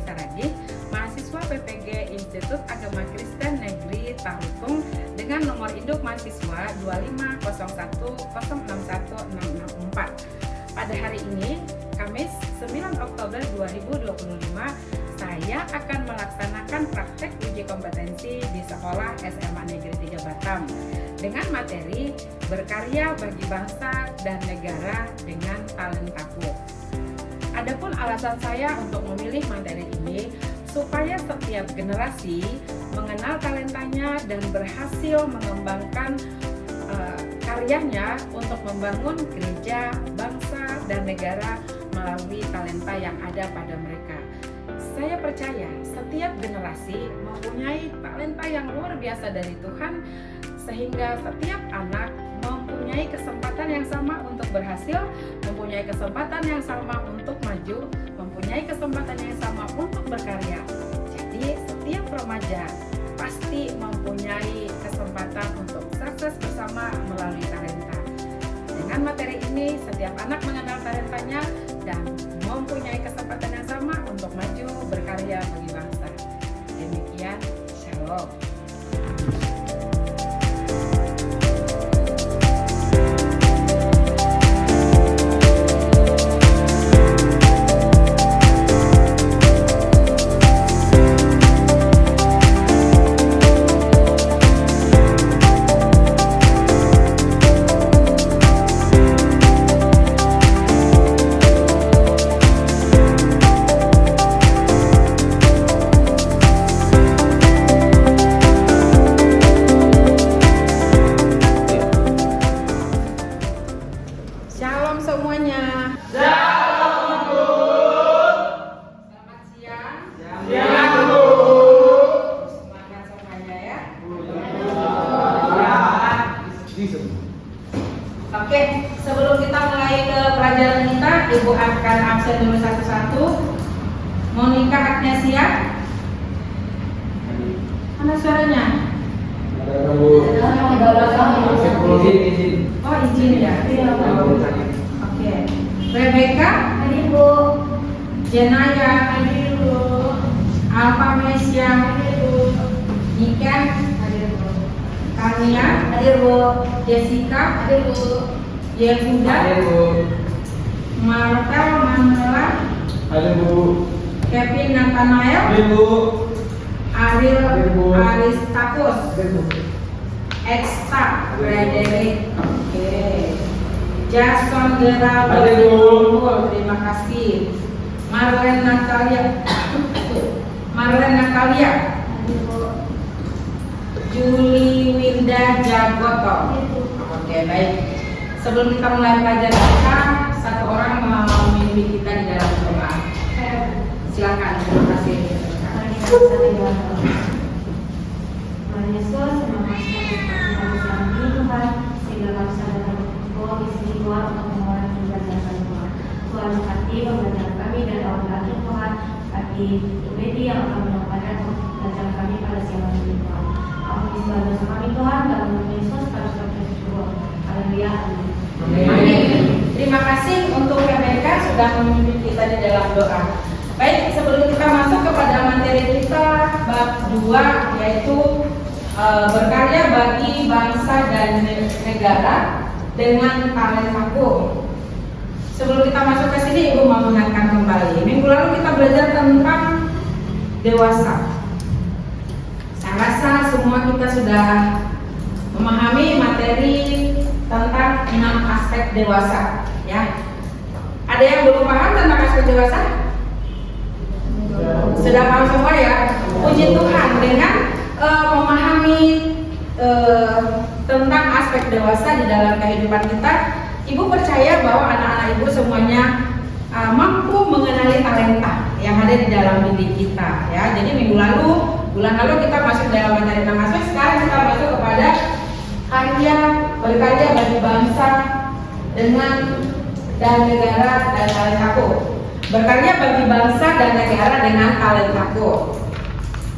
Saragih, mahasiswa PPG Institut Agama Kristen Negeri Tahutung dengan nomor induk mahasiswa 25010616664. Pada hari ini, Kamis 9 Oktober 2025, saya akan melaksanakan praktek uji kompetensi di Sekolah SMA Negeri 3 Batam dengan materi berkarya bagi bangsa dan negara dengan talentaku. Adapun alasan saya untuk memilih materi ini supaya setiap generasi mengenal talentanya dan berhasil mengembangkan karyanya untuk membangun gereja, bangsa, dan negara melalui talenta yang ada pada mereka. Saya percaya setiap generasi mempunyai talenta yang luar biasa dari Tuhan, sehingga setiap anak mempunyai kesempatan yang sama untuk berhasil, mempunyai kesempatan yang sama untuk maju, mempunyai kesempatan yang sama untuk berkarya. Jadi setiap remaja pasti mempunyai kesempatan untuk sukses bersama melalui talenta. Dengan materi ini, setiap anak mengenal talentanya dan mempunyai kesempatan yang sama untuk maju berkarya bagi bangsa. Demikian, Shalom. Shalom semuanya. Shalom, Bu. Selamat siang. Siang, Bu. Semangat semuanya ya. Oke, sebelum kita mulai ke pelajaran kita, Ibu akan absen dulu satu-satu. Monica Agnesia. Mana suaranya? Oh, izin ya. Oke. Rebecca, hadir Bu. Jenaya, hadir Bu. Alfa Mesia, hadir Bu. Niken, hadir Bu. Kania, hadir Bu. Jessica, hadir Bu. Yehuda, hadir Bu. Marta Manuela, hadir Bu. Kevin Nathanael, hadir Bu. Ariel Aristakus, hadir Bu. Eksta Frederick, oke. Jason Geraldo, terima kasih. Marlen Natalia, Julie Winda Jagoto. Oke, baik. Sebelum kita mulai pelajaran kita, satu orang mau memimpin kita di dalam doa. Silakan, terima kasih. Tuhan Yesus, terima kasih atas kami Tuhan, sehingga kami sadar bahwa di sini Tuhan untuk mengulang pembelajaran Tuhan. Tuhan berkati pembelajaran kami dan awal lagi Tuhan, bagi media yang akan menyampaikan pembelajaran kami pada siang hari ini Tuhan. Ampuni segala dosa kami Tuhan, dalam nama Yesus kami sudah bersyukur. Haleluya. Amin. Terima kasih untuk Rebecca sudah memimpin kita di dalam doa. Baik, sebelum kita masuk kepada materi kita bab 2, yaitu berkarya bagi bangsa dan negara dengan talentaku. Sebelum kita masuk ke sini, Ibu mau mengingatkan kembali. Minggu lalu kita belajar tentang dewasa. Saya rasa semua kita sudah memahami materi tentang 6 aspek dewasa, ya. Ada yang belum paham tentang aspek dewasa? Sudah paham semua ya? Puji Tuhan, dengan memahami tentang aspek dewasa di dalam kehidupan kita, Ibu percaya bahwa anak-anak Ibu semuanya mampu mengenali talenta yang ada di dalam diri kita, ya. Jadi bulan lalu kita masuk dalam materi 6 aspek. Sekarang kita masuk kepada berkarya bagi bangsa dengan dan negara dan talentaku. Berkarya bagi bangsa dan negara dengan talentaku.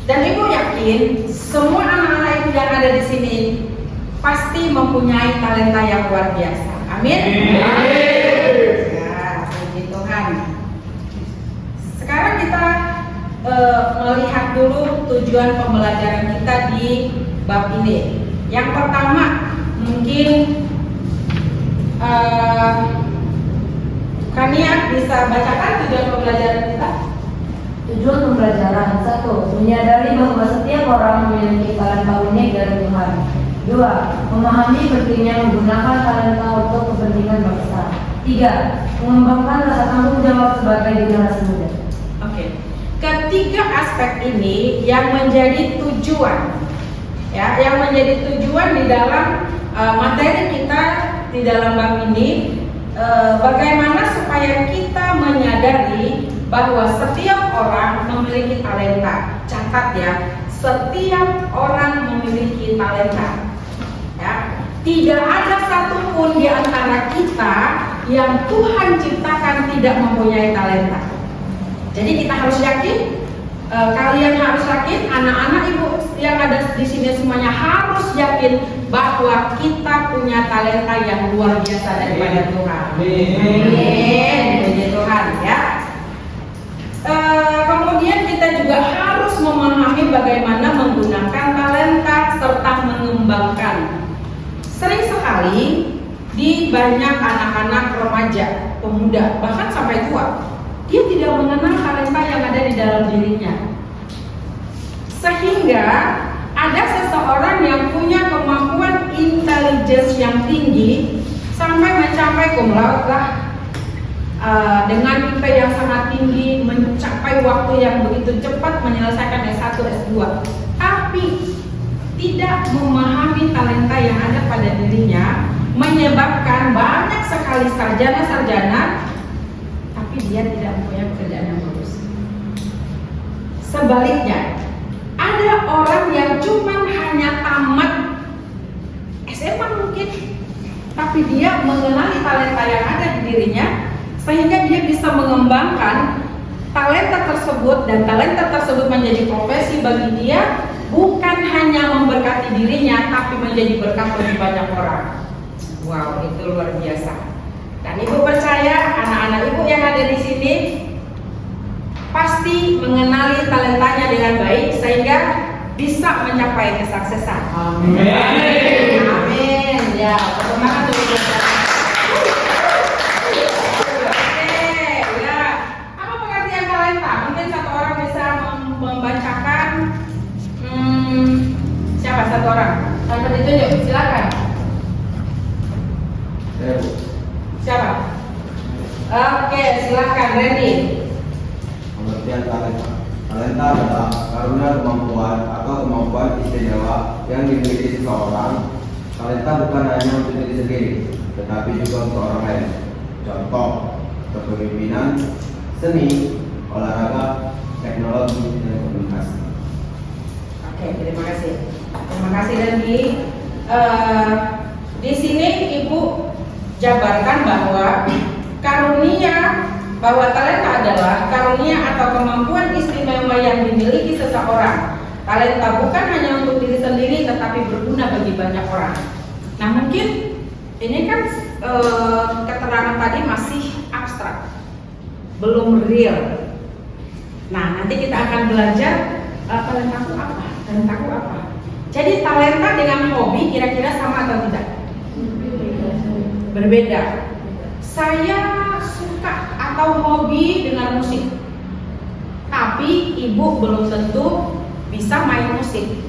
Dan Ibu yakin semua anak-anak Ibu yang ada di sini pasti mempunyai talenta yang luar biasa. Amin. Ya, puji Tuhan. Sekarang kita melihat dulu tujuan pembelajaran kita di bab ini. Yang pertama, mungkin Kania bisa bacakan tujuan pembelajaran kita. Tujuan pembelajaran: 1. Menyadari bahwa setiap orang memiliki talenta unik dari Tuhan. 2. Memahami pentingnya menggunakan talenta untuk kepentingan bangsa. 3. Mengembangkan rasa tanggung jawab sebagai generasi muda. Oke. Ketiga aspek ini yang menjadi tujuan, ya, yang menjadi tujuan di dalam materi kita di dalam bab ini. Bagaimana supaya kita menyadari bahwa setiap orang memiliki talenta. Catat ya, setiap orang memiliki talenta. Ya, tidak ada satupun di antara kita yang Tuhan ciptakan tidak mempunyai talenta. Jadi kita harus yakin, kalian harus yakin, anak-anak ibu yang ada di sini semuanya harus yakin bahwa kita punya talenta yang luar biasa daripada Tuhan. Amin. Puji Tuhan ya. Kemudian kita juga harus memahami bagaimana menggunakan talenta serta mengembangkan. Sering sekali di banyak anak-anak remaja, pemuda, bahkan sampai tua, dia tidak mengenal talenta yang ada di dalam dirinya. Sehingga ada seseorang yang punya kemampuan intelligence yang tinggi sampai mencapai cum laude lah, dengan IP yang sangat tinggi, mencapai waktu yang begitu cepat menyelesaikan S1, S2, tapi tidak memahami talenta yang ada pada dirinya, menyebabkan banyak sekali sarjana-sarjana tapi dia tidak mempunyai pekerjaan yang bagus. Sebaliknya, ada orang yang cuma hanya tamat SMA mungkin, tapi dia mengenali talenta yang ada di dirinya, sehingga dia bisa mengembangkan talenta tersebut, dan talenta tersebut menjadi profesi bagi dia, bukan hanya memberkati dirinya, tapi menjadi berkat bagi banyak orang. Wow, itu luar biasa. Dan ibu percaya anak-anak ibu yang ada di sini pasti mengenali talentanya dengan baik sehingga bisa mencapai kesuksesan. Amin. Amin. Ya, perkembangan dulu. Oke, ya. Apa pengertian talenta? Mungkin satu orang bisa membacakan. Siapa satu orang? Tanpa ditunjuk, silakan. Siapa? Oke, silakan, Randy. Pengertian talenta. Talenta adalah karunia kemampuan atau kemampuan istimewa yang dimiliki seseorang. Talenta bukan hanya untuk diri sendiri, tetapi juga untuk orang lain. Contoh, kepemimpinan, seni, olahraga, teknologi, dan komunikasi. Oke, terima kasih. Terima kasih, Randy. Di sini Ibu jabarkan bahwa talenta adalah karunia atau kemampuan istimewa yang dimiliki seseorang. Talenta bukan hanya untuk diri sendiri tetapi berguna bagi banyak orang. Nah, mungkin ini kan keterangan tadi masih abstrak, belum real. Nah, nanti kita akan belajar talentaku apa. Jadi talenta dengan hobi kira-kira sama atau tidak? Berbeda. Saya suka atau hobi dengan musik, tapi ibu belum tentu bisa main musik.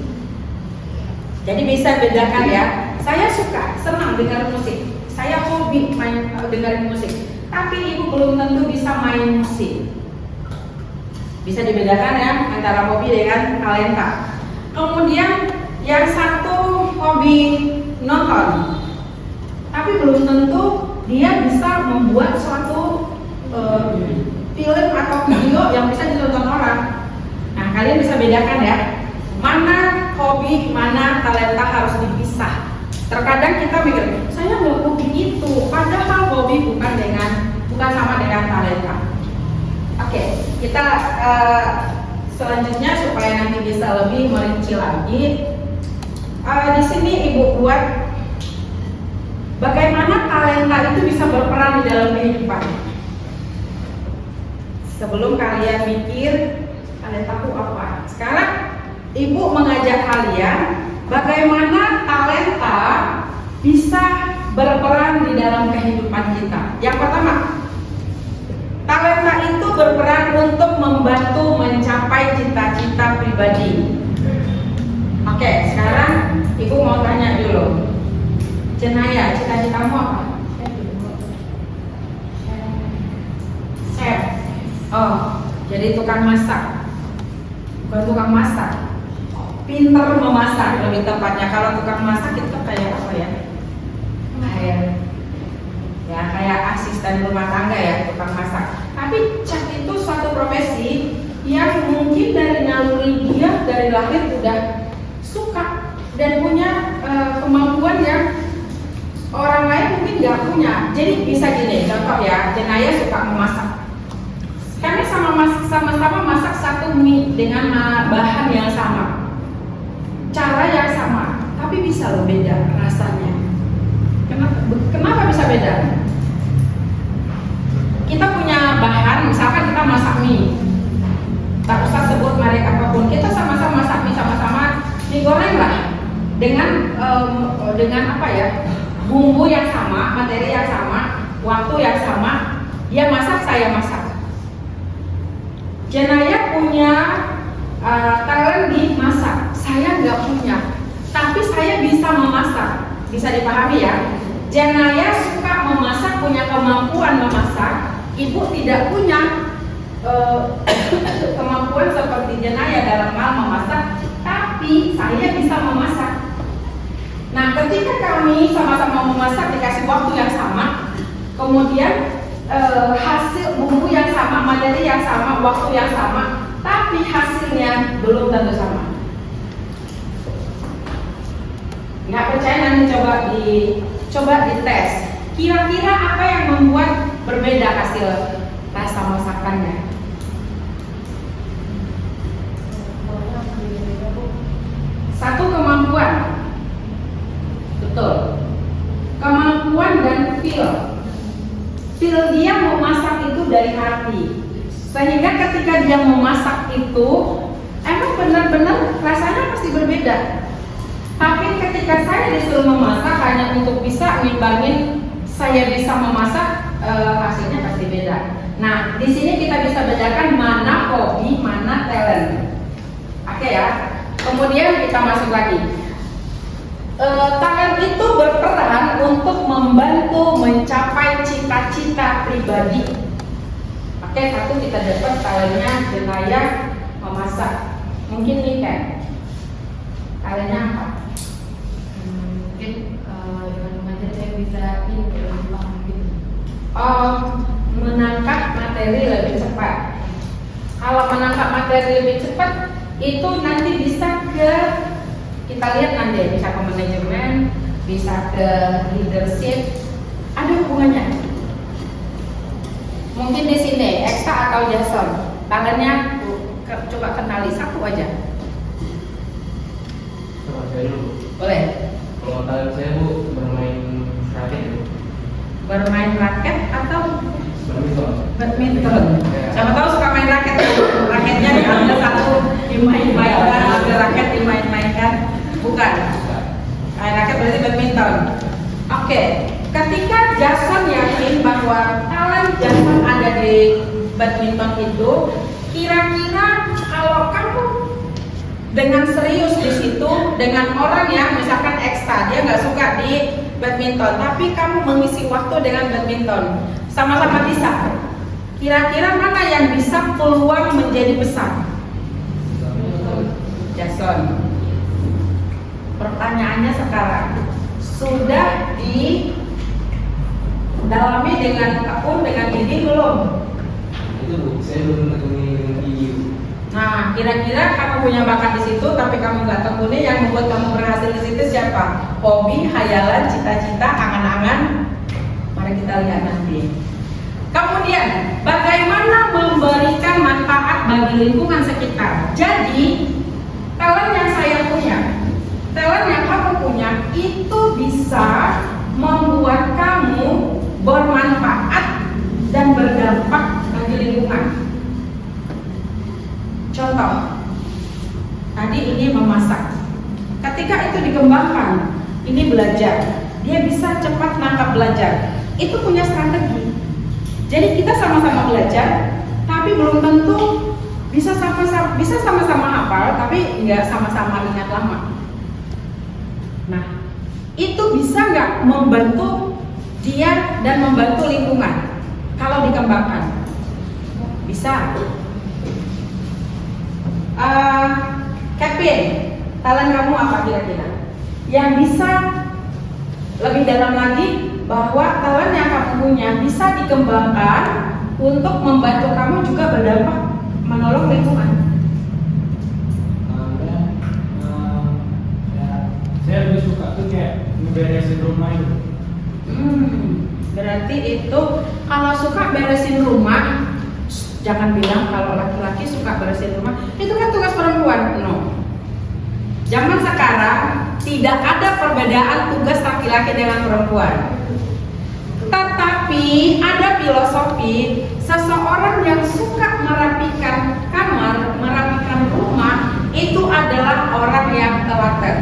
Jadi bisa bedakan ya. Saya suka, senang dengar musik. Saya hobi dengerin musik, tapi ibu belum tentu bisa main musik. Bisa dibedakan ya antara hobi dengan talenta. Kemudian yang satu hobi nonton, tapi belum tentu dia bisa membuat suatu film atau video yang bisa ditonton orang. Nah, kalian bisa bedakan ya, mana hobi, mana talenta harus dipisah. Terkadang kita mikir, saya mau hobi itu, padahal hobi bukan sama dengan talenta. Oke, kita selanjutnya supaya nanti bisa lebih merinci lagi. Di sini ibu buat bagaimana talenta itu bisa berperan di dalam kehidupan. Sebelum kalian mikir Talentaku apa? Sekarang Ibu mengajak kalian bagaimana talenta bisa berperan di dalam kehidupan kita. Yang pertama, talenta itu berperan untuk membantu mencapai cita-cita pribadi. Oke, sekarang Ibu mau tanya dulu. Jenaya, cita-citamu apa? Chef. Oh, jadi tukang masak. Bukan tukang masak. Pinter memasak lebih tepatnya. Kalau tukang masak itu kayak apa ya? Kayak asisten rumah tangga ya, tukang masak. Tapi chef itu suatu profesi yang mungkin dari naluri dia dari lahir udah suka dan punya kemampuan yang orang lain mungkin nggak punya. Jadi bisa gini, contoh ya, Jenaya suka memasak. Kami sama-sama masak satu mie dengan bahan yang sama, cara yang sama, tapi bisa loh beda rasanya. Kenapa bisa beda? Kita punya bahan, misalkan kita masak mie, tak usah sebut merek apapun, kita sama-sama masak mie sama-sama digoreng lah dengan apa ya, bumbu yang sama, materi yang sama, waktu yang sama. Dia masak, saya masak. Jenaya punya talent di masak, saya nggak punya, tapi saya bisa memasak. Bisa dipahami ya? Jenaya suka memasak, punya kemampuan memasak. Ibu tidak punya kemampuan seperti Jenaya dalam hal memasak, tapi saya bisa memasak. Nah, ketika kami sama-sama memasak dikasih waktu yang sama, kemudian hasil bumbu yang sama, materi yang sama, waktu yang sama, tapi hasilnya belum tentu sama. Nggak percaya, nanti coba dites. Kira-kira apa yang membuat berbeda hasil rasa masakannya? Satu, kemampuan. Betul. Kemampuan dan feel dia memasak itu dari hati, sehingga ketika dia memasak itu emang benar-benar rasanya pasti berbeda. Tapi ketika saya disuruh memasak hanya untuk bisa ngimbangin saya bisa memasak, hasilnya pasti beda. Nah, di sini kita bisa bedakan mana hobi, mana talent. Oke ya. Kemudian kita masuk lagi. Talent itu berperan untuk membantu mencapai cita-cita pribadi. Oke, satu kita dapat talentnya Jenaya memasak. Mungkin nih kan talentnya apa? Mungkin dengan remaja saya bisa lebih paham gitu. Menangkap materi lebih cepat. Kalau menangkap materi lebih cepat itu nanti bisa ke, kita lihat nanti bisa ke manajemen, bisa ke leadership, ada hubungannya. Mungkin di sini Eksa atau Jason, tangannya coba kenali satu aja. Coba saya dulu. Boleh. Kalau talent saya Bu bermain raket Bu. Bermain raket atau Badminton. badminton? Siapa tahu suka main raket. Raketnya diambil satu dimain-mainkan, ambil raket dimain-mainkan. Bukan. Raket berarti badminton. Oke. Ketika Jason yakin bahwa talent Jason ada di badminton itu, kira-kira kalau kamu dengan serius di situ, dengan orang yang misalkan ekstra, dia nggak suka di badminton, tapi kamu mengisi waktu dengan badminton, sama-sama bisa. Kira-kira mana yang bisa peluang menjadi besar? Jason. Pertanyaannya sekarang, sudah didalami dengan tekun, dengan gigi belum? Itu Bu, saya belum tekuni dengan gigi. Nah, kira-kira kamu punya bakat di situ, tapi kamu nggak tekuni, yang membuat kamu berhasil di situ siapa? Hobi, hayalan, cita-cita, angan-angan. Mari kita lihat nanti. Kemudian, bagaimana memberikan manfaat bagi lingkungan sekitar? Jadi, talent yang saya punya, talent yang kamu punya, itu bisa membuat kamu bermanfaat dan berdampak bagi lingkungan. Contoh contoh. Tadi ini memasak. Ketika itu dikembangkan, ini belajar. Dia bisa cepat nangkap belajar. Itu punya strategi. Jadi kita sama-sama belajar, tapi belum tentu bisa sama-sama hafal, tapi nggak sama-sama ingat lama. Nah, itu bisa nggak membantu dia dan membantu lingkungan kalau dikembangkan? Bisa. Kevin, talent kamu apa kira-kira? Yang bisa lebih dalam lagi bahwa talent yang kamu punya bisa dikembangkan untuk membantu kamu juga berdampak menolong lingkungan. Saya lebih suka tuh kayak ngeberesin rumah itu. Berarti itu kalau suka beresin rumah, jangan bilang kalau laki-laki suka beresin rumah, itu kan tugas perempuan. No. Zaman sekarang tidak ada perbedaan tugas laki-laki dengan perempuan. Tetapi ada filosofi seseorang yang suka merapikan kamar, merapikan rumah, itu adalah orang yang telaten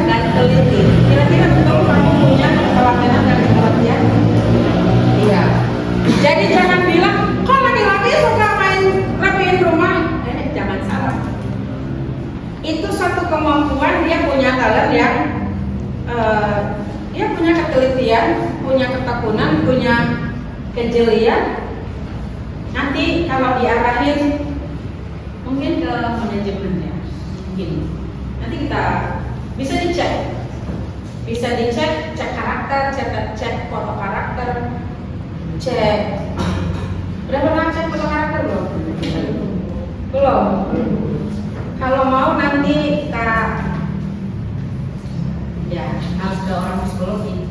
dan teliti. Kira-kira betul kamu punya ketelatenan dan ketelitian? Iya. Jadi jangan bilang kok laki-laki suka main rapiin rumah. Jangan salah. Itu satu kemampuan, dia punya talent yang dia punya ketelitian, punya ketekunan, punya kejelian. Nanti kalau diarahin mungkin ke manajemennya, mungkin nanti kita bisa dicek, cek karakter, cek foto karakter, cek. Udah pernah cek foto karakter belum? Belum. Kalau mau nanti kita ya harus ke orang psikologi.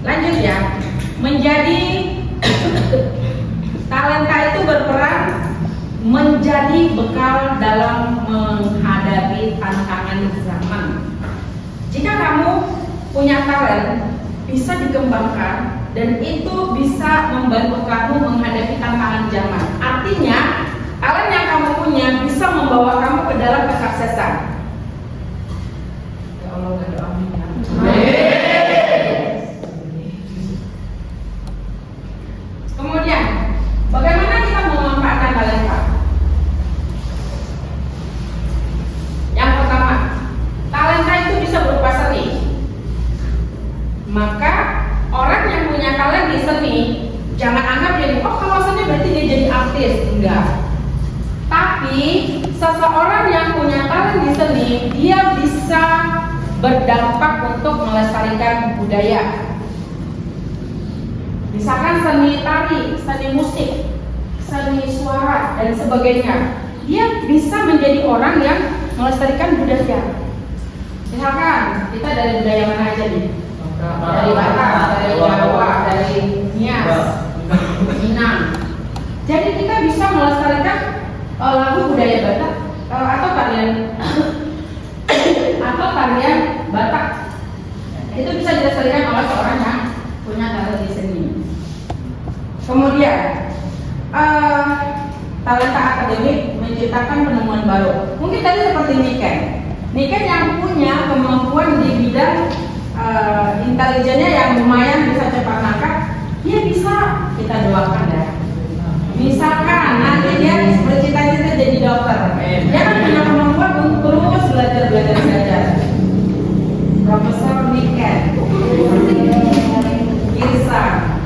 Lanjut ya, menjadi talenta itu berperan menjadi bekal dalam menghadapi tantangan zaman. Jika kamu punya talent, bisa dikembangkan dan itu bisa membantu kamu menghadapi tantangan zaman. Artinya, talent yang kamu punya bisa membawa kamu ke dalam kesuksesan. Ya Allah, gak doa amin ya. Kemudian, bagaimana kita memanfaatkan talenta? Yang pertama, talenta itu bisa berupa seni. Maka orang yang punya talent di seni, jangan anggap jadi oh kalau seni berarti dia jadi artis. Enggak. Tapi seseorang yang punya talent di seni, dia bisa berdampak untuk melestarikan budaya. Misalkan seni tari, seni musik, seni suara dan sebagainya, dia bisa menjadi orang yang melestarikan budaya. Misalkan kita dari budaya mana aja nih? Dari Batak, dari Jawa, dari Nias, Minang. Jadi kita bisa melestarikan lagu budaya Batak atau tarian Batak. Itu bisa dilestarikan oleh seorang yang punya talent di seni. Kemudian talenta akademik menciptakan penemuan baru. Mungkin tadi seperti Niken yang punya kemampuan di bidang intelijennya yang lumayan bisa cepat nangkap, dia bisa kita doakan ya. Misalkan nanti dia bercita-cita jadi dokter, dia kan punya kemampuan untuk terus belajar. Profesor Niken Girsang,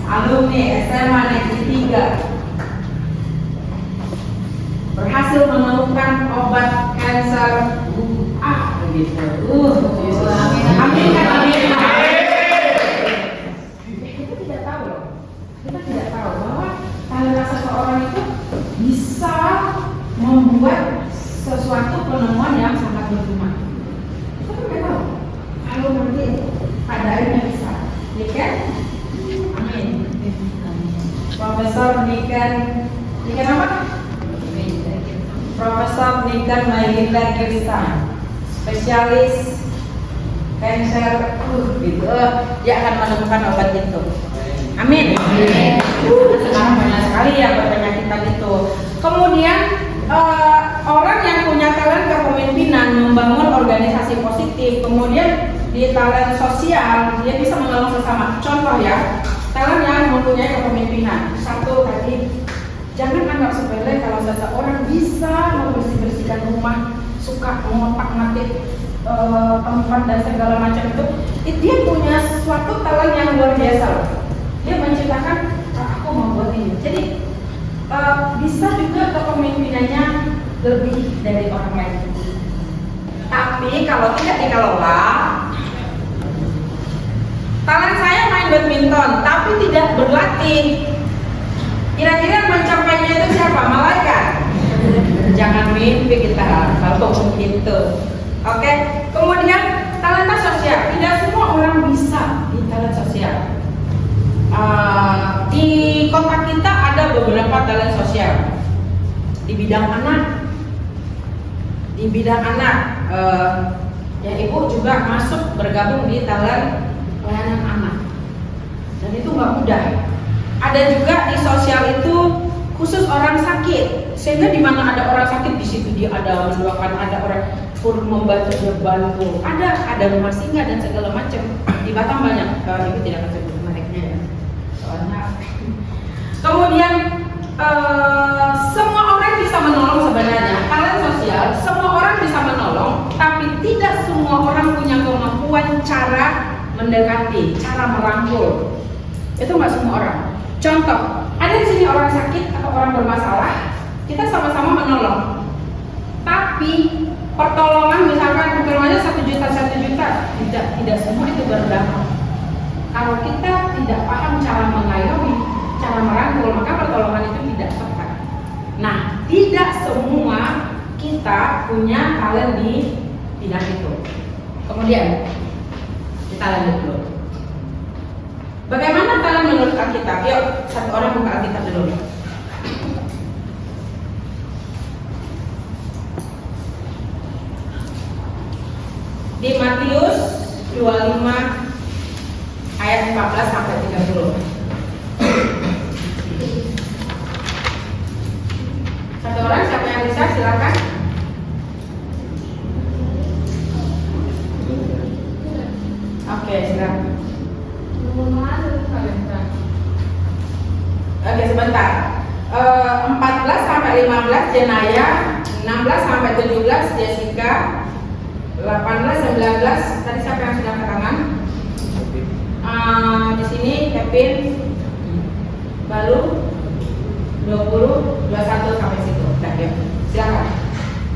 alumni SMA Negeri 3, berhasil menemukan obat kanker begitu. Amin. Kita tidak tahu loh. Kita tidak tahu bahwa talenta seseorang itu bisa membuat sesuatu penemuan yang sangat berguna. Kita tidak tahu. Kalau nanti pada akhirnya bisa. Niken, amin. Profesor Niken apa? Profesor Niken Maylinda Girsang, spesialis kanker gitu. Dia akan menemukan obat itu. Amin. Sekarang banyak sekali yang bertanya kita gitu. Kemudian orang yang punya talent kepemimpinan, membangun organisasi positif, kemudian di talent sosial dia bisa menolong sesama. Contoh ya, talent yang mempunyai kepemimpinan. Satu tadi, jangan anggap sepele kalau seseorang bisa membersihkan rumah, suka mengotak-ngatik tempat dan segala macam itu, dia punya suatu talent yang luar biasa. Dia menciptakan, aku mau buat ini. Jadi bisa juga kepemimpinannya lebih dari orang lain. Tapi kalau tidak dikelola, talent saya main badminton, tapi tidak berlatih. Kira-kira mencapainya itu siapa? Malaikat? Jangan mimpi kita kalau begitu. Oke. Kemudian talenta sosial. Tidak semua orang bisa di talent sosial. Di kota kita ada beberapa talent sosial di bidang anak. Ya ibu juga masuk bergabung di talent pelayanan anak. Dan itu nggak mudah. Ada juga di sosial itu khusus orang sakit. Sehingga di mana ada orang sakit di situ dia ada mendoakan, ada orang pun membantu dia bantu. Ada rumah singgah dan segala macam. Di Batam banyak. Ibu tidak akan sebut mereknya ya. Soalnya. Kemudian semua orang bisa menolong sebenarnya. Talent sosial, semua orang bisa menolong, tapi tidak semua orang punya kemampuan cara mendekati, cara merangkul. Itu nggak semua orang. Contoh, ada di sini orang sakit atau orang bermasalah, kita sama-sama menolong. Tapi pertolongan misalkan umpamanya 1 juta, tidak semua itu berdampak. Kalau kita tidak paham cara mengayomi, cara merangkul, maka pertolongan itu tidak tepat. Nah, tidak semua kita punya talent di bidang itu. Kemudian kita lanjut dulu. Bagaimana talent menurut Alkitab? Yuk, satu orang buka Alkitab dulu. Di Matius 25 ayat 14 sampai 30. Satu orang, siapa yang bisa silakan. Oke, silakan. Oke, sebentar. 14 sampai 15 Jenaya, 16 sampai 17 Jessica, 18 19 tadi siapa yang sudah angkat tangan? Di sini Kevin, baru 20 21 sampai situ. Nah, yuk, silakan.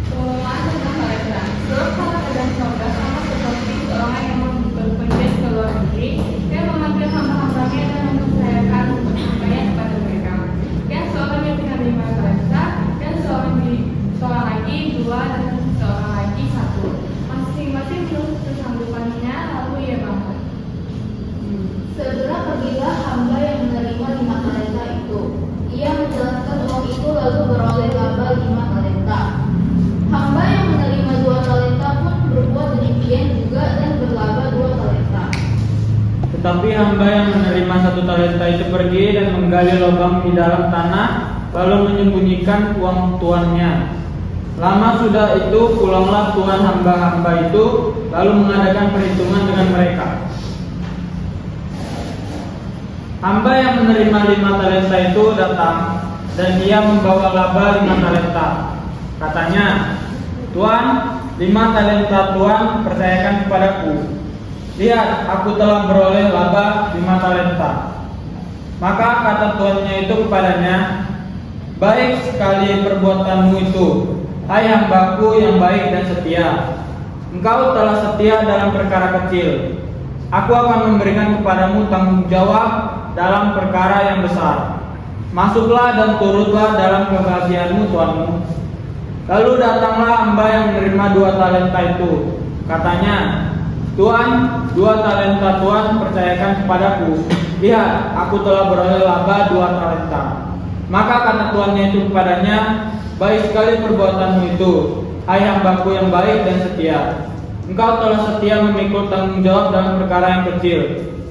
Pengumuman tentang talenta. Sebab kalau ada contoh sama seperti seorang yang berpergian ke luar negeri, dia memanggil hamba-hambanya dan mempercayakan sampainya kepada mereka. Dan seorang yang punya 5 talenta, dan seorang lagi 2 dan seorang lagi 1. Masing-masing menurut kesanggupannya, lalu ia bangun. Segera pergilah hamba yang menerima 5 talenta itu. Ia menjelaskan uang itu lalu beroleh laba 5 talenta. Hamba yang menerima 2 talenta pun berbuat demikian juga dan berlaba 2 talenta. Tetapi hamba yang menerima 1 talenta itu pergi dan menggali lubang di dalam tanah, lalu menyembunyikan uang tuannya. Lama sudah itu pulanglah tuan hamba-hamba itu, lalu mengadakan perhitungan dengan mereka. Hamba yang menerima 5 talenta itu datang, dan ia membawa laba 5 talenta. Katanya, Tuan, 5 talenta Tuan percayakan kepadaku. Lihat, aku telah beroleh laba 5 talenta. Maka kata tuannya itu kepadanya, baik sekali perbuatanmu itu, hai hambaku yang baik dan setia. Engkau telah setia dalam perkara kecil. Aku akan memberikan kepadamu tanggung jawab dalam perkara yang besar. Masuklah dan turutlah dalam kebahagiaanmu, tuanmu. Lalu datanglah hamba yang menerima 2 talenta itu. Katanya, Tuan, 2 talenta Tuan percayakan kepadaku. Lihat, aku telah beroleh laba 2 talenta. Maka kata tuannya itu kepadanya, baik sekali perbuatanmu itu, hai hambaku yang baik dan setia. Engkau telah setia memikul tanggung jawab dalam perkara yang kecil.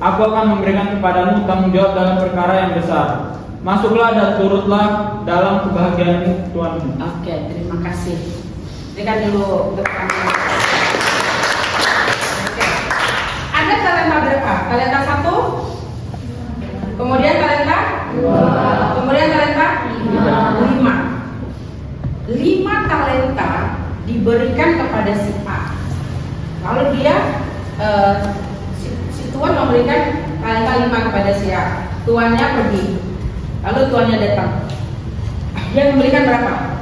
aku akan memberikan kepadamu tanggung jawab dalam perkara yang besar. Masuklah dan turutlah dalam kebahagiaanmu Tuhanmu. Oke, terima kasih. Berikan dulu tepuk tangan. Oke. Ada talenta berapa? Talenta 1, kemudian talenta 2, kemudian talenta 5. 5 talenta diberikan kepada si A. Lalu dia si tuan memberikan talenta 5 kepada si A. Tuannya pergi. Lalu tuannya datang. Dia memberikan berapa?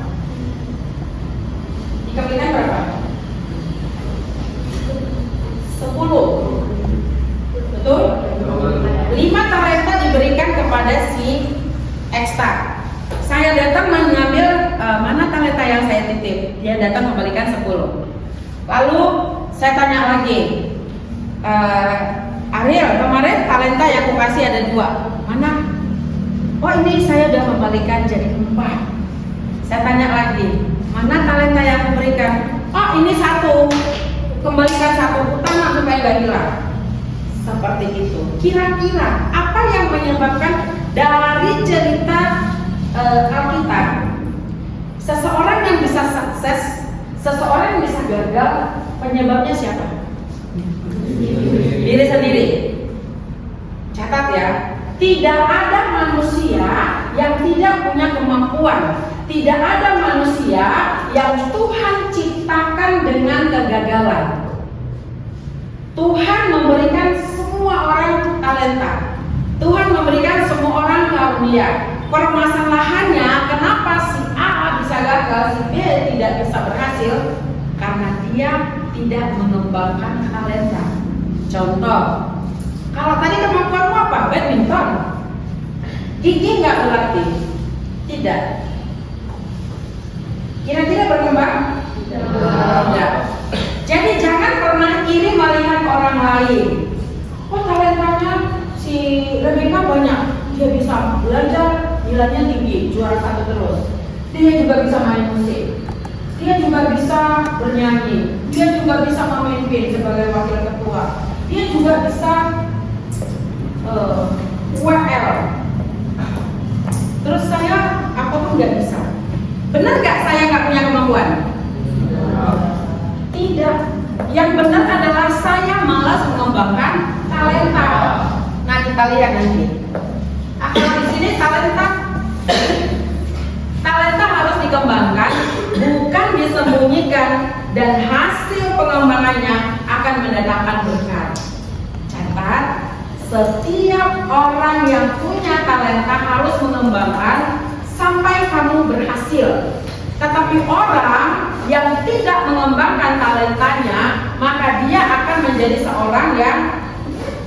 Dikembalikan berapa? 10. Betul? 5 talenta diberikan kepada si Eksta. Saya datang mengambil mana talenta yang saya titip. Dia datang memberikan 10. Lalu saya tanya lagi, Ariel, kemarin talenta yang aku kasih ada 2. Mana? Oh, ini saya sudah membalikan jadi 4. Saya tanya lagi, mana talenta yang aku berikan? Oh, ini 1. Kembalikan 1 utama supaya nggak hilang. Seperti itu. Kira-kira apa yang menyebabkan dari cerita Alkitab seseorang yang bisa sukses, seseorang yang bisa gagal, penyebabnya siapa? Diri sendiri. Catat ya. Tidak ada manusia yang tidak punya kemampuan. Tidak ada manusia yang Tuhan ciptakan dengan kegagalan. Tuhan memberikan semua orang talenta. Tuhan memberikan semua orang karunia. Permasalahannya kenapa si A bisa gagal, si B tidak bisa berhasil? Karena dia tidak mengembangkan talenta. Contoh, kalau tadi kemampuanmu apa? Badminton. Gigi nggak berlatih? Tidak. Kira-kira berkembang? Tidak. Jadi jangan pernah iri melihat orang lain. Oh, talentanya si Rebecca banyak. Dia bisa belajar, nilainya tinggi, juara 1 terus. Dia juga bisa main musik. Dia juga bisa bernyanyi. Dia juga bisa memimpin sebagai wakil ketua. Dia juga bisa UL. Terus saya apa pun nggak bisa. Benar nggak saya nggak punya kemampuan? Tidak. Yang benar adalah saya malas mengembangkan talenta. Nah, kita lihat nanti. Kalau di sini talenta harus dikembangkan, bukan disembunyikan, dan hasil pengembangannya akan mendatangkan berkat. Catat, setiap orang yang punya talenta harus mengembangkan sampai kamu berhasil. Tetapi orang yang tidak mengembangkan talentanya, maka dia akan menjadi seorang yang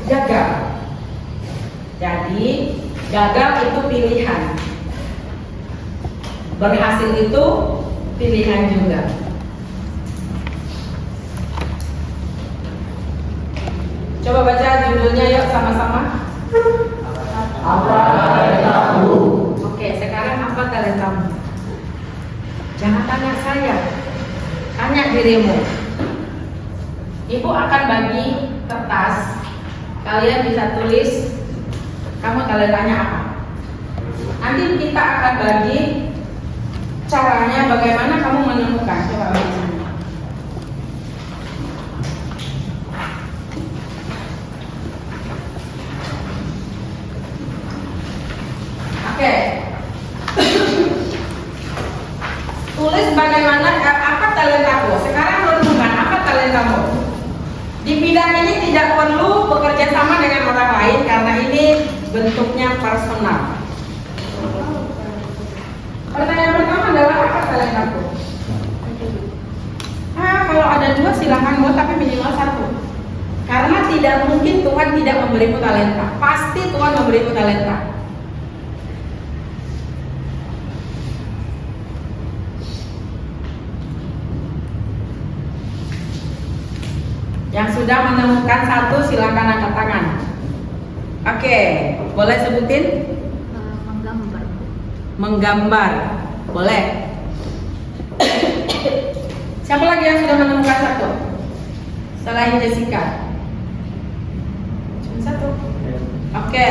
gagal. Jadi, gagal itu pilihan. Berhasil itu pilihan juga. Coba baca judulnya yuk sama-sama. Apa talentamu? Oke, sekarang apa talentamu? Jangan tanya saya, tanya dirimu. Ibu akan bagi kertas. Kalian bisa tulis kamu talentanya apa. Nanti kita akan bagi caranya bagaimana kamu menemukan. Coba bagi. Oke. Tulis bagaimana apa talentamu. Sekarang renungkan apa talentamu. Di bidang ini tidak perlu bekerja sama dengan orang lain karena ini bentuknya personal. Pertanyaan pertama adalah apa talentamu? Kalau ada 2 silahkan buat, tapi minimal 1. Karena tidak mungkin Tuhan tidak memberimu talenta. Pasti Tuhan memberimu talenta. Yang sudah menemukan 1 silakan angkat tangan. Oke, boleh sebutin? Menggambar. Boleh. Siapa lagi yang sudah menemukan 1? Selain Jessica. Cuma 1. Oke,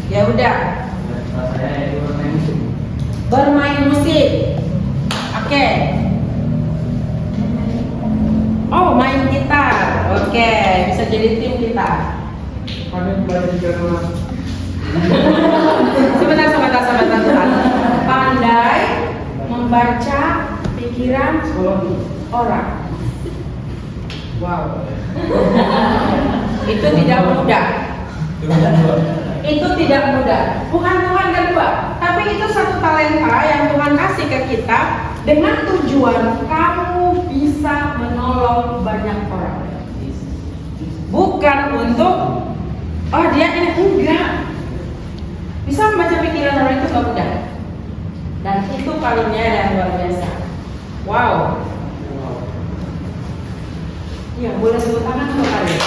ya udah. Saya itu bermain musik. Bermain musik. Oke. Oh, main gitar. Oke, bisa jadi tim kita. Sebentar. Pandai membaca pikiran orang. Wow. Itu tidak mudah. Itu tidak mudah. Bukan Tuhan kedua, tapi itu satu talenta yang Tuhan kasih ke kita dengan tujuan kamu bisa menolong banyak orang. Bukan untuk dia ini, enggak. Bisa membaca pikiran orang itu nggak mudah. Dan itu karunia yang luar biasa. Wow. Ya, boleh tepuk tangan untuk kalian.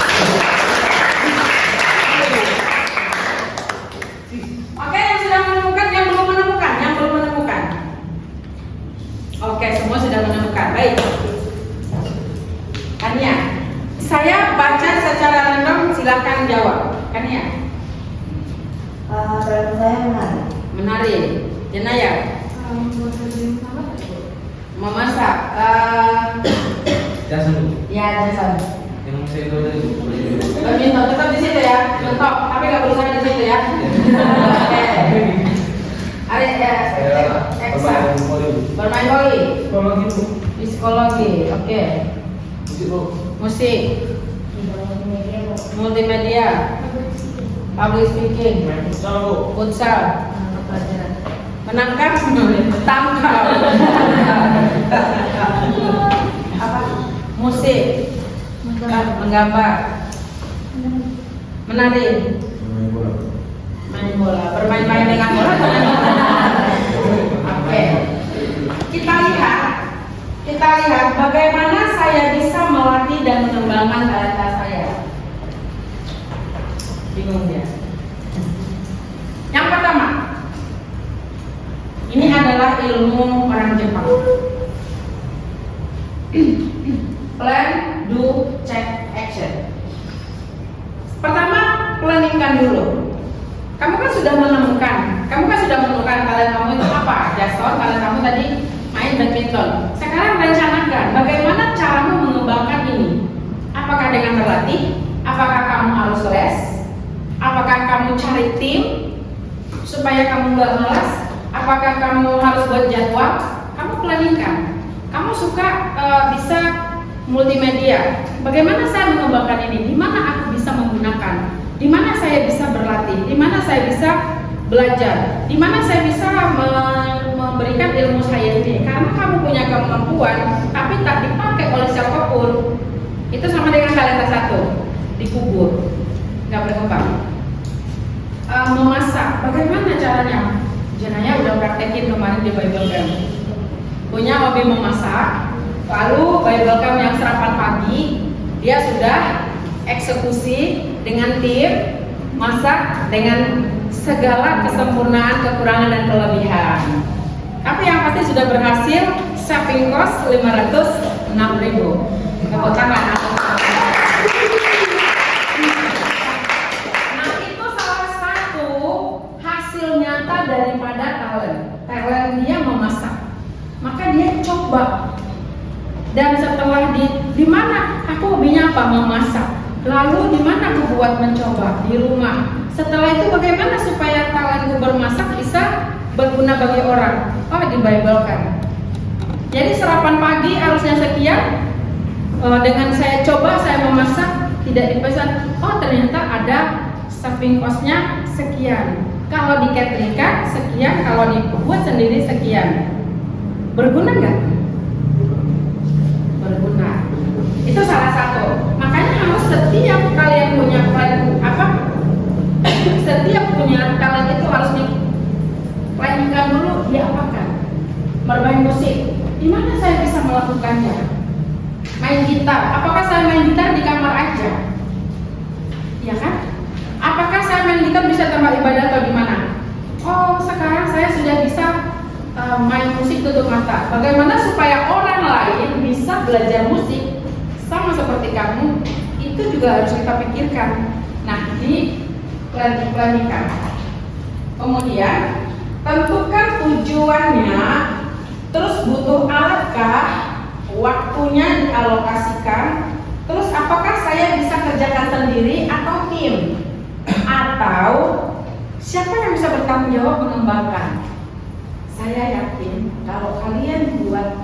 Oke, yang sudah menemukan, yang belum menemukan. Oke, semua sudah menemukan. Baik. Kania, saya baca secara random, silakan jawab. Kania. Talenta saya Menarik. Jenaya. Memasak. Jason. Ya, Jason. Yang saya itu tadi. Badminton tetap di situ ya, mentok, tapi nggak berusaha di situ ya. Oke. Ada ya. Eksa. Bermain voli. Di psikologi. Oke. Musik. Multimedia. Public speaking. Futsal. Menangkap. Tangkap. Apa? Musik. Menggambar. Menari. Main bola. Bermain-main dengan bola. Oke. Kita lihat bagaimana saya bisa melatih dan mengembangkan talenta saya. Bingung ya? Yang pertama, ini adalah ilmu orang Jepang. Plan, do, check, action. Pertama, planningkan dulu. Kamu kan sudah menemukan talent kamu itu apa? Jason, talent kamu tadi main badminton. Sekarang rencanakan bagaimana caramu mengembangkan ini. Apakah dengan berlatih? Apakah kamu harus les? Apakah kamu cari tim supaya kamu nggak malas? Apakah kamu harus buat jadwal? Kamu planningkan. Kamu suka bisa multimedia. Bagaimana saya mengembangkan ini? Di mana aku bisa menggunakan? Di mana saya bisa berlatih? Di mana saya bisa belajar? Di mana saya bisa memberikan ilmu saya ini? Karena kamu punya kemampuan, tapi tak dipakai oleh siapapun, itu sama dengan talenta satu, dikubur, nggak berkembang. Memasak, bagaimana caranya? Jenanya udah praktekin kemarin di Bible Camp. Punya hobi memasak, lalu Bible Camp yang sarapan pagi, dia sudah eksekusi dengan tim, masak dengan segala kesempurnaan, kekurangan dan kelebihan. Tapi yang pasti sudah berhasil, saving cost 506.000. Tepuk tangan. Nah, itu salah satu hasil nyata daripada talent dia memasak. Maka dia coba. Dan setelah di mana aku hobinya apa? Memasak. Lalu di mana aku buat mencoba? Di rumah. Setelah itu bagaimana supaya talentku bermasak bisa berguna bagi orang? Oh, di Bible kan. Jadi sarapan pagi harusnya sekian. Dengan saya coba saya memasak tidak dipesan. Oh, ternyata ada saving cost-nya sekian. Kalau diketrika sekian, kalau dibuat sendiri sekian. Berguna nggak? Berguna. Itu salah satu. Makanya harus setiap kalian punya setiap punya talent itu harus diplanningkan dulu, diapakan. Bermain musik, di mana saya bisa melakukannya? Main gitar, apakah saya main gitar di kamar aja? Ya kan? Apakah saya main gitar bisa tempat ibadah atau di mana? Oh, sekarang saya sudah bisa main musik tutup mata. Bagaimana supaya orang lain bisa belajar musik sama seperti kamu? Itu juga harus kita pikirkan. Nah, di planning-kan. Kemudian tentukan tujuannya, terus butuh alatkah, waktunya dialokasikan, terus apakah saya bisa kerjakan sendiri atau tim, atau siapa yang bisa bertanggung jawab mengembangkan. Saya yakin kalau kalian buat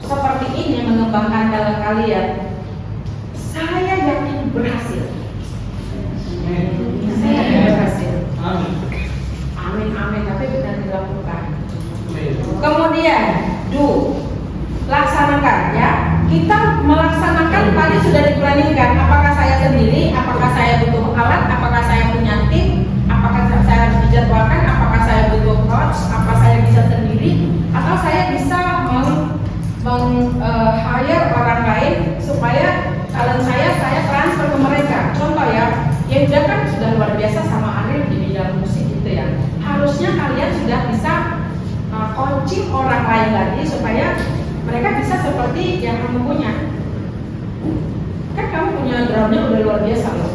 seperti ini mengembangkan talent kalian, saya yakin berhasil. Saya yakin berhasil. Amin, amin, tapi benar dilakukan. Kemudian, laksanakan ya. Kita melaksanakan tadi sudah diplaningkan. Apakah saya sendiri? Apakah saya butuh alat? Apakah saya punya tim? Apakah saya harus dijadwalkan? Apakah saya butuh coach? Apa saya bisa sendiri? Atau saya bisa hire orang lain supaya talent saya transfer ke mereka. Contoh ya, Yuda kan sudah luar biasa sama Ariel di bidang musik gitu ya. Harusnya kalian sudah bisa coaching orang lain lagi supaya mereka bisa seperti yang kamu punya. Kan kamu punya drumnya udah luar biasa loh.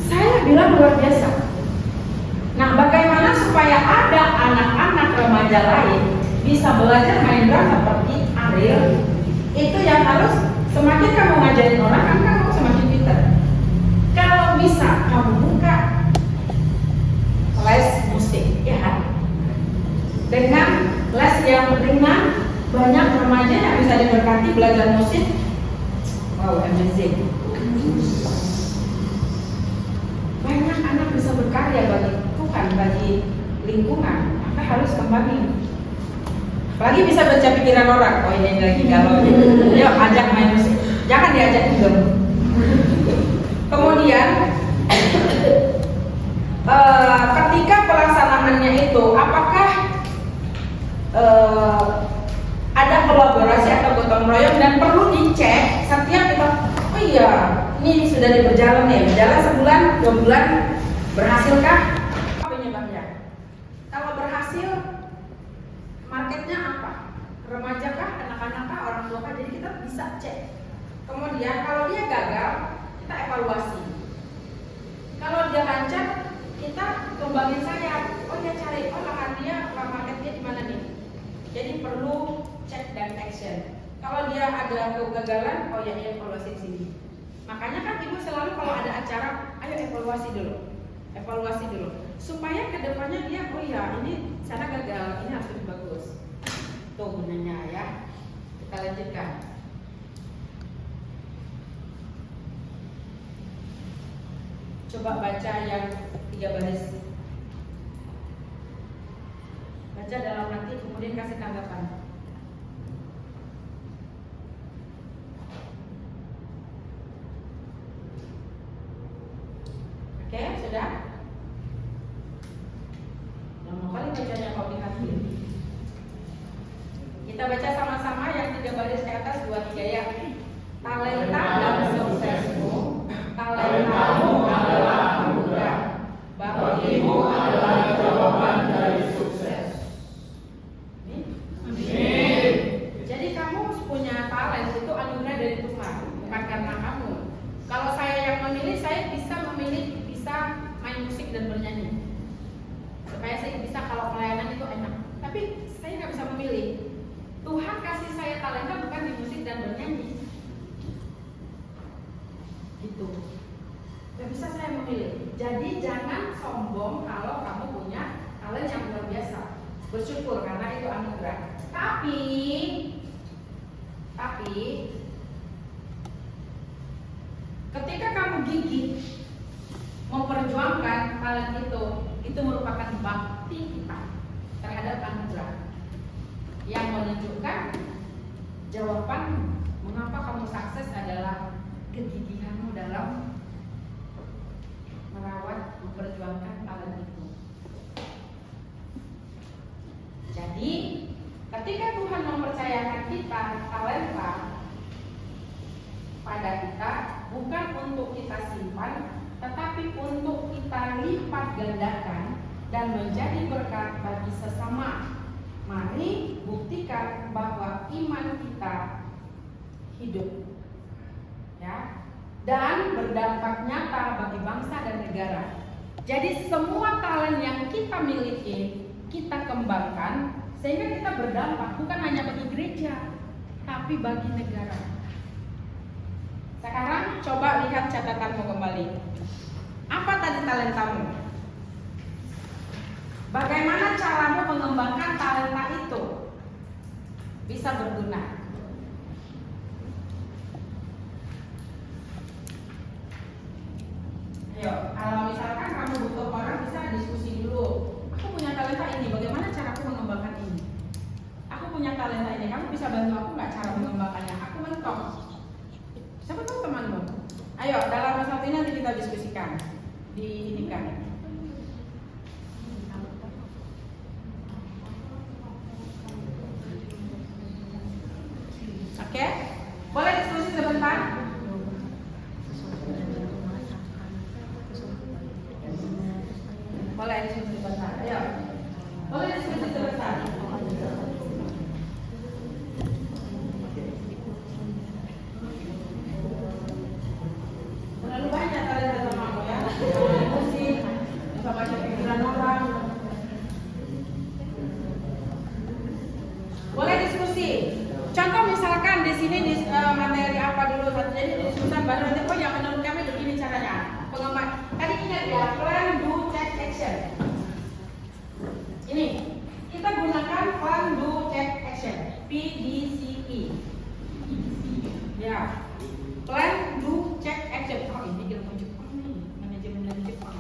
Saya bilang luar biasa. Nah, bagaimana supaya ada anak-anak remaja lain bisa belajar main drum seperti Ariel? Itu yang harus, semakin kamu ngajarin orang kan kamu semakin pintar. Kalau bisa kamu buka les musik, ya kan? Dengan les yang ringan, banyak remaja yang bisa diberkati belajar musik. Wow, amazing. Banyak anak bisa berkarya bagi Tuhan, bagi lingkungan. Maka harus kembangin. Apalagi bisa baca pikiran orang. Oh, ini lagi galau. Yuk ajak main musik. Jangan diajak juga. Kemudian ketika pelaksanaannya itu, apakah ada kolaborasi atau gotong royong, dan perlu dicek setiap kita. Oh iya, ini sudah berjalan ya, berjalan sebulan, 2 bulan, berhasilkah? Apa penyebabnya? Kalau berhasil, marketnya apa? Remaja kah, anak-anak kah, orang tua kah? Jadi kita bisa cek. Kemudian kalau dia gagal, kita evaluasi. Kalau dia lancar, kita kembangin sayap. Oh dia cari, oh lahan dia, marketnya di mana nih? Jadi perlu check dan action. Kalau dia ada kegagalan, oh ya evaluasi di sini. Makanya kan ibu selalu kalau ada acara, ayo evaluasi dulu, supaya kedepannya dia, oh ya ini sana gagal, ini harus lebih bagus. Tuh gunanya ya. Kita lanjutkan. Coba baca yang 3 baris. Baca dalam hati, kemudian kasih tanggapan. Oke, sudah? Lama kali bacanya kau di hati. Kita baca sama-sama yang 3 baris ke atas, 2, 3 ya. Talenta dan suksesmu, talentamu adalah anugerah, bagimu adalah jawaban dari sukses. Jadi kamu punya talent itu anugerah dari Tuhan, bukan karena kamu. Kalau saya yang memilih, saya bisa memilih main musik dan bernyanyi. Supaya saya bisa, kalau pelayanan itu enak. Tapi saya nggak bisa memilih. Tuhan kasih saya talenta bukan di musik dan bernyanyi. Gitu. Gak bisa saya memilih. Jadi jangan sombong kalau kamu punya talent yang luar biasa. Bersyukur karena itu anugerah. Tapi ketika kamu gigih memperjuangkan talent itu merupakan bakti kita terhadap anugerah yang menunjukkan jawaban mengapa kamu sukses adalah kegigihanmu dalam merawat, memperjuangkan talent itu. Jadi ketika Tuhan mempercayakan kita talenta pada kita, bukan untuk kita simpan, tetapi untuk kita lipat gandakan dan menjadi berkat bagi sesama. Mari buktikan bahwa iman kita hidup. Ya, dan berdampak nyata bagi bangsa dan negara. Jadi semua talent yang kita miliki, kita kembangkan sehingga kita berdampak bukan hanya bagi gereja, tapi bagi negara. Sekarang coba lihat catatanmu kembali. Apa tadi talentamu? Bagaimana caramu mengembangkan talenta itu bisa berguna? Ayo, kalau misalkan kamu butuh orang, bisa diskusi dulu. Aku punya talenta ini, bagaimana caraku mengembangkan ini? Aku punya talenta ini, kamu bisa bantu aku nggak cara mengembangkannya? Aku mentok. Siapa tahu temanmu? Ayo, dalam masalah ini nanti kita diskusikan. Diinikan. Oke? Boleh diskusi sebentar? Boleh diskusi sebentar. Ayo. Boleh diskusi sebentar. Terlalu banyak talenta sama ya. Diskusi, bisa baca pikiran orang. Boleh diskusi. Contoh misalkan di sini di materi apa dulu, jadi diskusi baru nanti. Oh ya, menurut kami begini caranya. Pengembang. Tadi ingat ya, plan, do, check, action. Ini kita gunakan plan, do, check, action. PDCE. Ya. Plan, do, check, action. Oh ini ilmu Jepang nih, manajemen Jepang.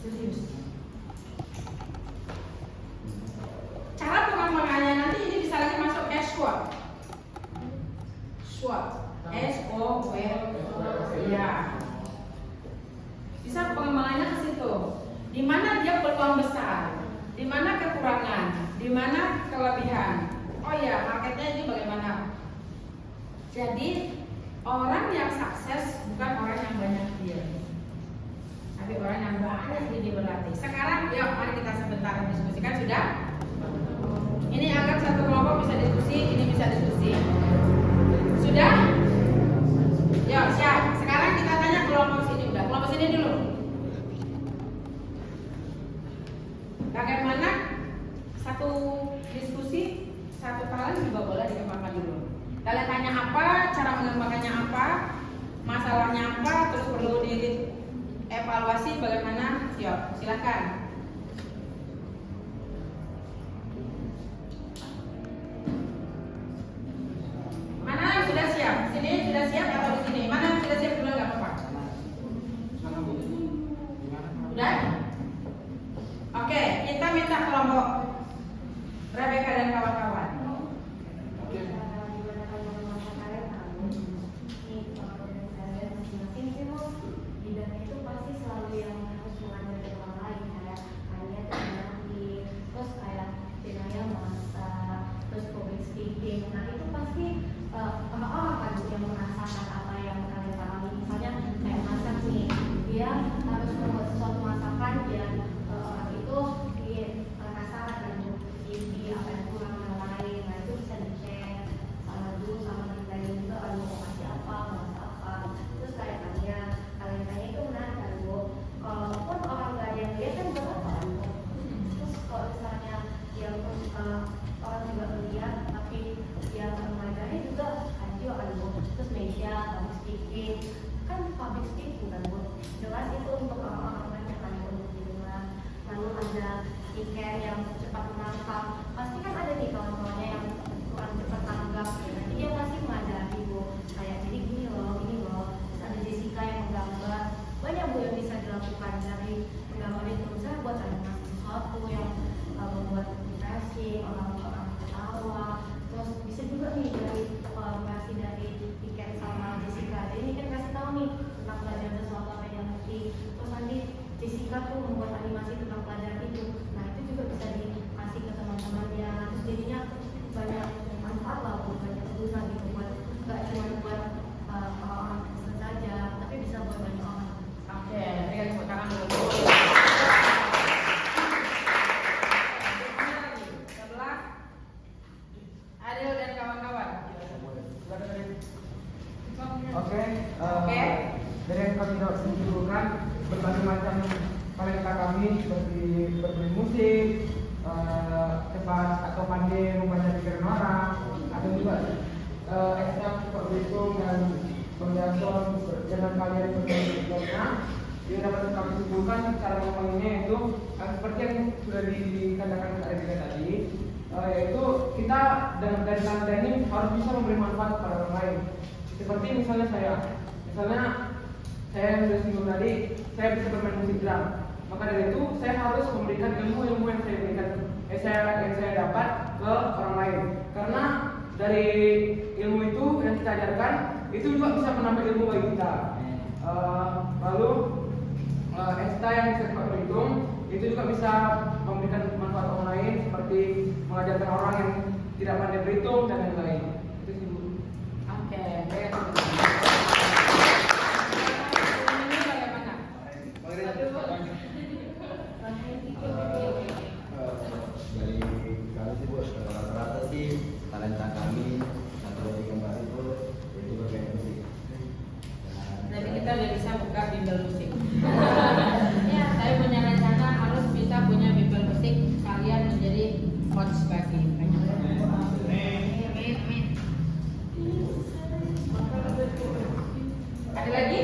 Serius. Cara pengembangannya nanti ini bisa lagi masuk ke SWOT. SWOT. SWOT. Ya. Bisa pengembangannya ke situ. Di mana dia peluang besar, di mana kekurangan, di mana kelebihan. Oh ya, marketnya ini bagaimana? Jadi orang yang sukses bukan orang yang banyak diam, tapi orang yang banyak jadi berlatih. Sekarang, yuk mari kita sebentar diskusikan sudah. Ini anggap satu kelompok bisa diskusi, ini bisa diskusi. Sudah? Yuk siap. Sekarang kita tanya kelompok sini udah. Kelompok sini dulu. Bagaimana satu diskusi, satu talent juga boleh dikembangkan dulu. Kalian tanya apa, cara mengembangkannya apa, masalahnya apa, terus perlu dievaluasi bagaimana. Yuk, silakan. Mana yang sudah siap? Sini sudah siap atau di sini? Mana yang sudah siap dulu nggak apa-apa? Sudah? Oke, kita minta kelompok Rebecca dan kawan-kawan. Bidangnya itu pasti selalu yang harus mengajar dari orang lain, kayak hanya teknologi, terus kayak bidangnya masak, terus public speaking. Nah itu pasti orang-orang kan yang merasakan apa yang kalian alami. Misalnya kayak masak nih, dia harus membuat sesuatu masakan dan orang itu dirasakan dan di apa yang kurang yang lain. Nah itu bisa dicek sama dulu sama kita juga, mau kasih apa, mau masak apa. Terus kayak kalian itu menarik kan Bu, kalaupun orang nggak ada kami seperti bermain musik, cepat atau pandai membaca pikiran orang, atau juga ekstra berhitung dan berjasa dengan kalian berbicara. Yang dapat kami simpulkan cara ngomongnya itu seperti yang sudah dikatakan Kak Rika tadi, yaitu kita dari tanda ini harus bisa memberi manfaat kepada orang lain. Seperti misalnya saya yang sudah singgung tadi, saya bisa bermain musik drum. Maka dari itu saya harus memberikan ilmu yang saya berikan, yang saya dapat ke orang lain. Karena dari ilmu itu yang kita ajarkan itu juga bisa menambah ilmu bagi kita. Lalu ekstra yang bisa kita berhitung itu juga bisa memberikan manfaat orang lain, seperti mengajarkan orang yang tidak pandai berhitung dan lain-lain. Itu sih Bu. Oke. Dari kami sih Bu, rata-rata sih talenta kami atau di gambar itu bermain musik. Jadi kita udah bisa buka bimbel musik. Ya, saya punya rencana harus bisa punya bimbel musik kalian menjadi coach bagi. Amin. Ada lagi?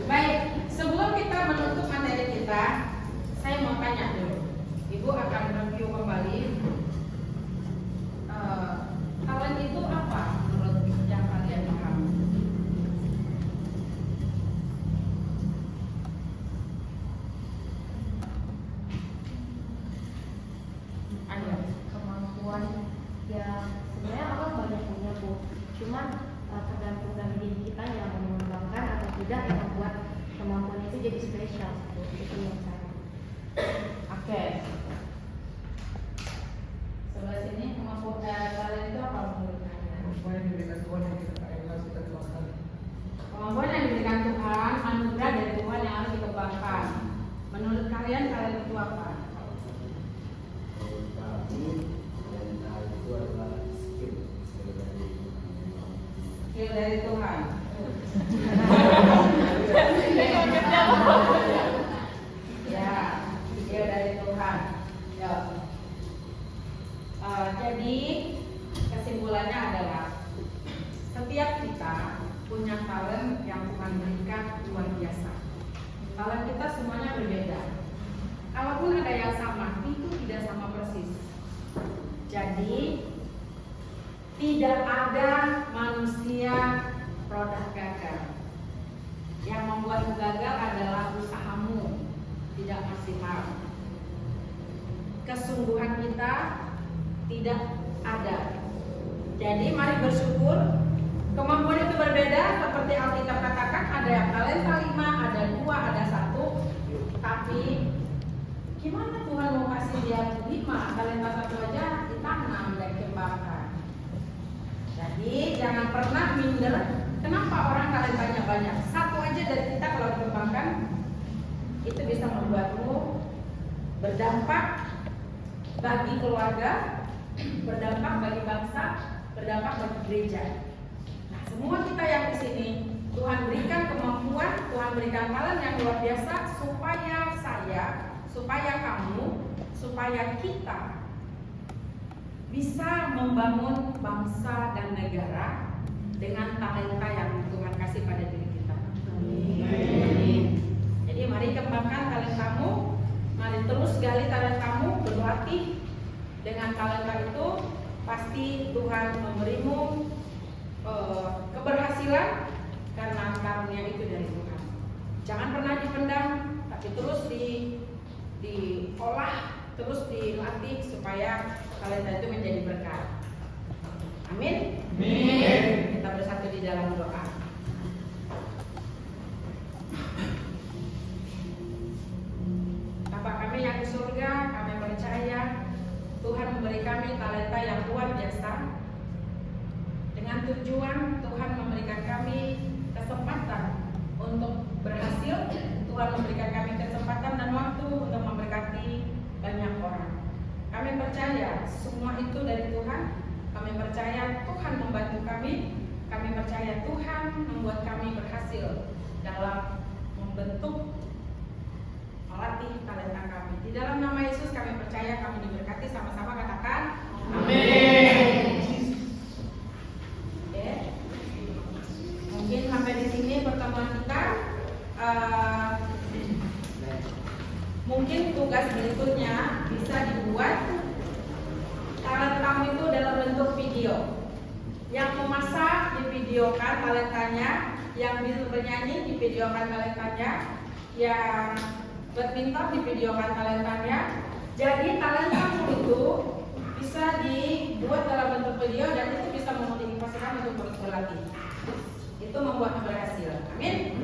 Baik, sebelum kita menutup materi kita, saya mau tanya dulu. Ibu akan review kembali. Talent itu apa menurut yang kalian paham? Ayo. Kemampuan yang sebenarnya orang banyak punya Bu, cuman tergantung dari diri kita yang mengembangkan atau tidak yang membuat kemampuan itu jadi spesial. Itu yang saya. Oke. Sebelah sini kemampuan talent itu apa menurut kalian? Kemampuan yang diberikan Tuhan yang harus kita kembangkan. Kemampuan yang diberikan Tuhan, anugerah dari Tuhan yang harus dikembangkan. Menurut kalian talent itu apa? Menurut kami talenta itu adalah skill Dari Tuhan. Ya, skill dari Tuhan. Ya. Jadi kesimpulannya adalah setiap kita punya talent yang Tuhan berikan luar biasa. Talent kita semuanya berbeda. Kalaupun ada yang sama, itu tidak sama persis. Jadi tidak ada manusia produk gagal. Yang membuat gagal adalah usahamu tidak maksimal. Kesungguhan kita tidak ada. Jadi mari bersyukur. Kemampuan itu berbeda, seperti Alkitab katakan, ada yang talenta 5, ada 2, ada 1. Tapi gimana Tuhan mau kasih dia 5, talenta 1 aja ditanam dan dikembangkan. Jadi jangan pernah minder. Kenapa orang talentanya banyak? 1 aja dari kita kalau dikembangkan itu bisa membuatmu berdampak bagi keluarga, berdampak bagi bangsa, berdampak bagi gereja. Nah, semua kita yang di sini Tuhan berikan kemampuan, Tuhan berikan talent yang luar biasa supaya saya, supaya kamu, supaya kita bisa membangun bangsa dan negara dengan talenta yang Tuhan kasih pada diri kita. Amin. Jadi mari kembangkan talentamu, mari terus gali talentamu, berlatih dengan talenta itu, pasti Tuhan memberimu keberhasilan karena karunia itu dari Tuhan. Jangan pernah dipendam, tapi terus diolah, terus dilatih supaya talenta itu menjadi berkat. Amin. Amin. Kita bersatu di dalam doa. Bapa kami yang di surga, kami percaya Tuhan memberi kami talenta yang luar biasa. Dengan tujuan Tuhan memberikan kami kesempatan untuk berhasil, Tuhan memberikan kami kesempatan dan waktu untuk memberkati banyak orang. Kami percaya semua itu dari Tuhan. Kami percaya Tuhan membantu kami. Kami percaya Tuhan membuat kami berhasil dalam Di dalam nama Yesus kami percaya kami diberkati, sama-sama katakan Amin. Oke. Mungkin sampai di sini pertemuan kita. Mungkin tugas berikutnya bisa dibuat talentamu itu dalam bentuk video. Yang memasak divideokan talentanya, yang bernyanyi divideokan talentanya, yang badminton divideokan talentanya. Jadi talentamu itu bisa dibuat dalam bentuk video dan itu bisa memotivasikan untuk terus berlatih. Itu membuatmu berhasil. Amin.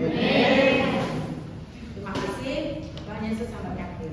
Terima kasih. Tuhan Yesus memberkati.